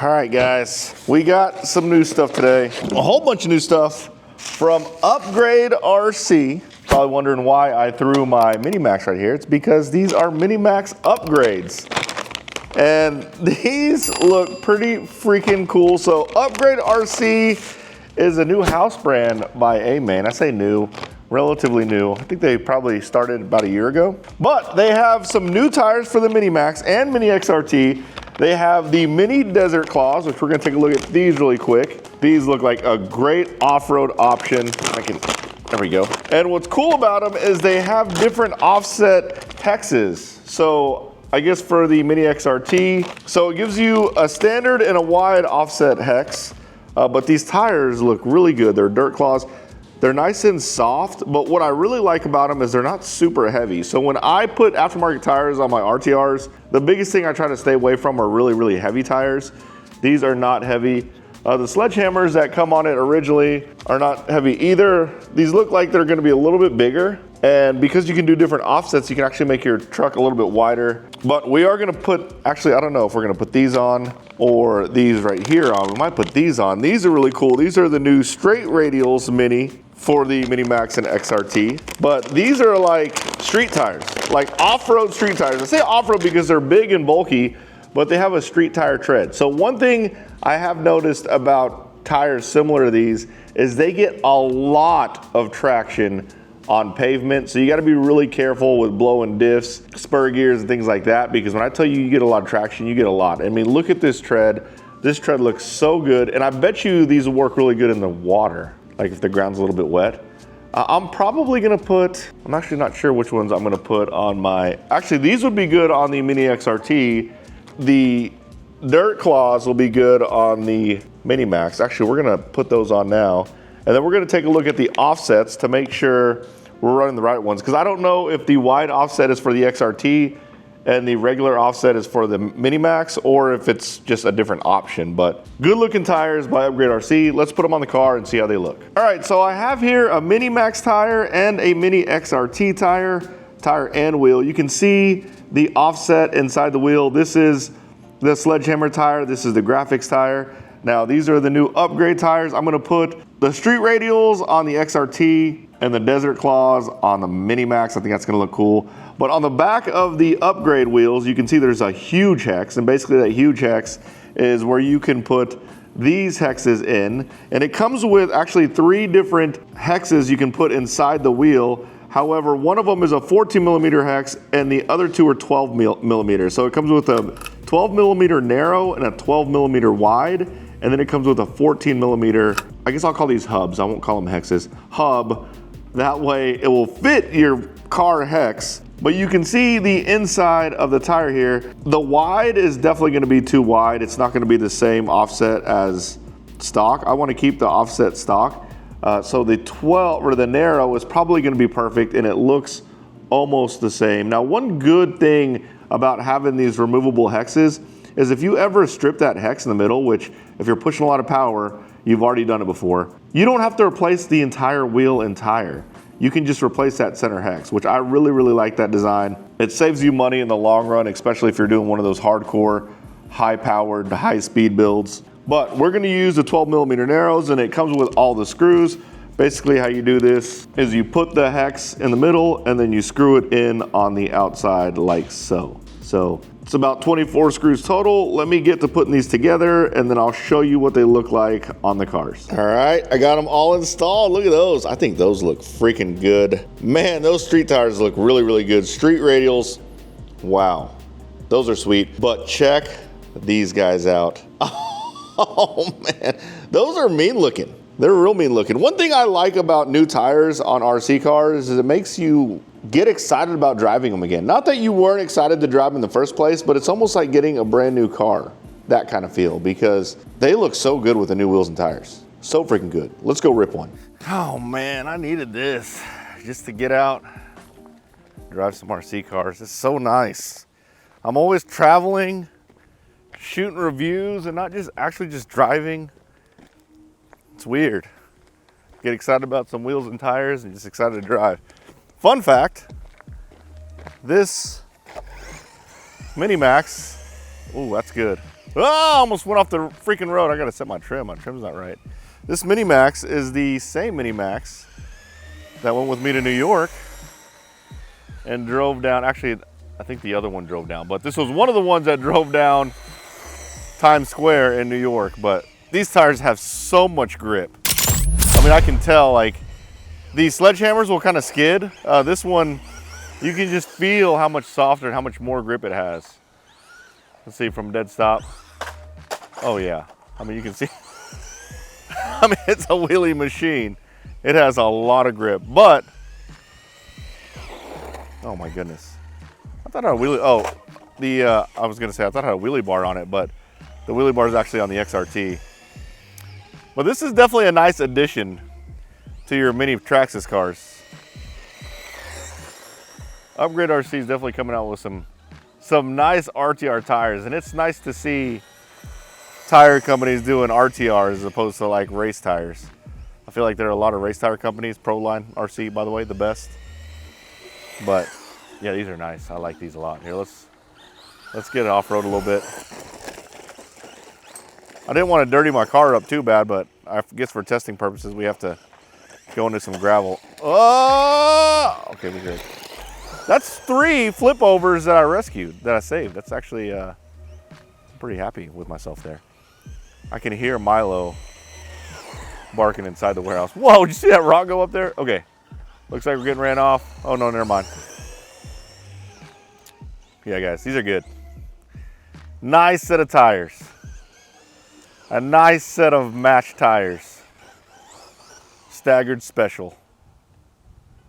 All right, guys, we got some new stuff today. A whole bunch of new stuff from Upgrade RC. Probably wondering why I threw my Mini Maxx right here. It's because these are Mini Maxx upgrades. And these look pretty freaking cool. So Upgrade RC is a new house brand by A-Main. I say new, relatively new. I think they probably started about a year ago. But they have some new tires for the Mini Maxx and Mini XRT. They have the Mini Desert Claws, which we're gonna take a look at these really quick. These look like a great off-road option. There we go. And what's cool about them is they have different offset hexes. So I guess for the Mini XRT, so it gives you a standard and a wide offset hex, but these tires look really good. They're Dirt Claws. They're nice and soft, but what I really like about them is they're not super heavy. So when I put aftermarket tires on my RTRs, the biggest thing I try to stay away from are really, really heavy tires. These are not heavy. The sledgehammers that come on it originally are not heavy either. These look like they're gonna be a little bit bigger, and because you can do different offsets, you can actually make your truck a little bit wider. But we are gonna put, actually, I don't know if we're gonna put these on or these right here on. We might put these on. These are really cool. These are the new straight radials Mini for the Mini Maxx and XRT. But these are like street tires, like off-road street tires. I say off-road because they're big and bulky, but they have a street tire tread. So one thing I have noticed about tires similar to these is they get a lot of traction on pavement. So you gotta be really careful with blowing diffs, spur gears and things like that, because when I tell you get a lot of traction, you get a lot. I mean, look at this tread. This tread looks so good. And I bet you these will work really good in the water, like if the ground's a little bit wet. I'm probably gonna put, I'm actually not sure which ones I'm gonna put on my, actually these would be good on the Mini XRT. The Dirt Claws will be good on the Mini Maxx. Actually, we're gonna put those on now. And then we're gonna take a look at the offsets to make sure we're running the right ones. Because I don't know if the wide offset is for the XRT and the regular offset is for the Mini Maxx, or if it's just a different option. But good looking tires by Upgrade RC. Let's put them on the car and see how they look. All right, so I have here a Mini Maxx tire and a Mini XRT tire and wheel. You can see the offset inside the wheel. This is the Sledgehammer tire. This is the Graphics tire. Now these are the new Upgrade tires. I'm gonna put the street radials on the XRT and the Desert Claws on the Mini Maxx. I think that's gonna look cool. But on the back of the Upgrade wheels, you can see there's a huge hex, and basically that huge hex is where you can put these hexes in. And it comes with actually 3 different hexes you can put inside the wheel. However, one of them is a 14 millimeter hex and the other 2 are 12 millimeters. So it comes with a 12 millimeter narrow and a 12 millimeter wide. And then it comes with a 14 millimeter, I guess I'll call these hubs, I won't call them hexes, hub. That way it will fit your car hex. But you can see the inside of the tire here. The wide is definitely gonna be too wide. It's not gonna be the same offset as stock. I wanna keep the offset stock. So the 12, or the narrow is probably gonna be perfect, and it looks almost the same. Now, one good thing about having these removable hexes is if you ever strip that hex in the middle, which if you're pushing a lot of power, you've already done it before, you don't have to replace the entire wheel and tire. You can just replace that center hex, which I really, really like that design. It saves you money in the long run, especially if you're doing one of those hardcore, high-powered, high-speed builds. But we're gonna use the 12 millimeter narrows, and it comes with all the screws. Basically how you do this is you put the hex in the middle and then you screw it in on the outside like so. So it's about 24 screws total. Let me get to putting these together and then I'll show you what they look like on the cars. All right, I got them all installed. Look at those. I think those look freaking good. Man, those street tires look really, really good. Street radials, wow. Those are sweet, but check these guys out. Oh man, those are mean looking. They're real mean looking. One thing I like about new tires on RC cars is it makes you get excited about driving them again. Not that you weren't excited to drive them in the first place, but it's almost like getting a brand new car, that kind of feel, because they look so good with the new wheels and tires. So freaking good. Let's go rip one. Oh man, I needed this just to get out, drive some RC cars. It's so nice. I'm always traveling, shooting reviews, and not just actually just driving. It's weird. Get excited about some wheels and tires and just excited to drive. Fun fact, this Mini Maxx, ooh, that's good. Oh, almost went off the freaking road. I gotta set my trim. My trim's not right. This Mini Maxx is the same Mini Maxx that went with me to New York and drove down. Actually, I think the other one drove down, but this was one of the ones that drove down Times Square in New York. But these tires have so much grip. I mean, I can tell, like, these sledgehammers will kind of skid. This one, you can just feel how much softer and how much more grip it has. Let's see, from dead stop. Oh yeah, I mean, you can see. I mean, it's a wheelie machine. It has a lot of grip, but, oh my goodness. I thought I had a wheelie, I was gonna say, I thought I had a wheelie bar on it, but the wheelie bar is actually on the XRT. But this is definitely a nice addition to your mini Traxxas cars. Upgrade RC is definitely coming out with some nice RTR tires, and it's nice to see tire companies doing RTRs as opposed to like race tires. I feel like there are a lot of race tire companies. Proline RC, by the way, the best. But yeah, these are nice. I like these a lot. Here, let's get it off-road a little bit. I didn't want to dirty my car up too bad, but I guess for testing purposes, we have to go into some gravel. Oh, okay, we're good. That's 3 flip overs that I rescued, that I saved. That's actually, I'm pretty happy with myself there. I can hear Milo barking inside the warehouse. Whoa, did you see that rock go up there? Okay, looks like we're getting ran off. Oh no, never mind. Yeah guys, these are good. Nice set of tires. A nice set of matched tires. Staggered special.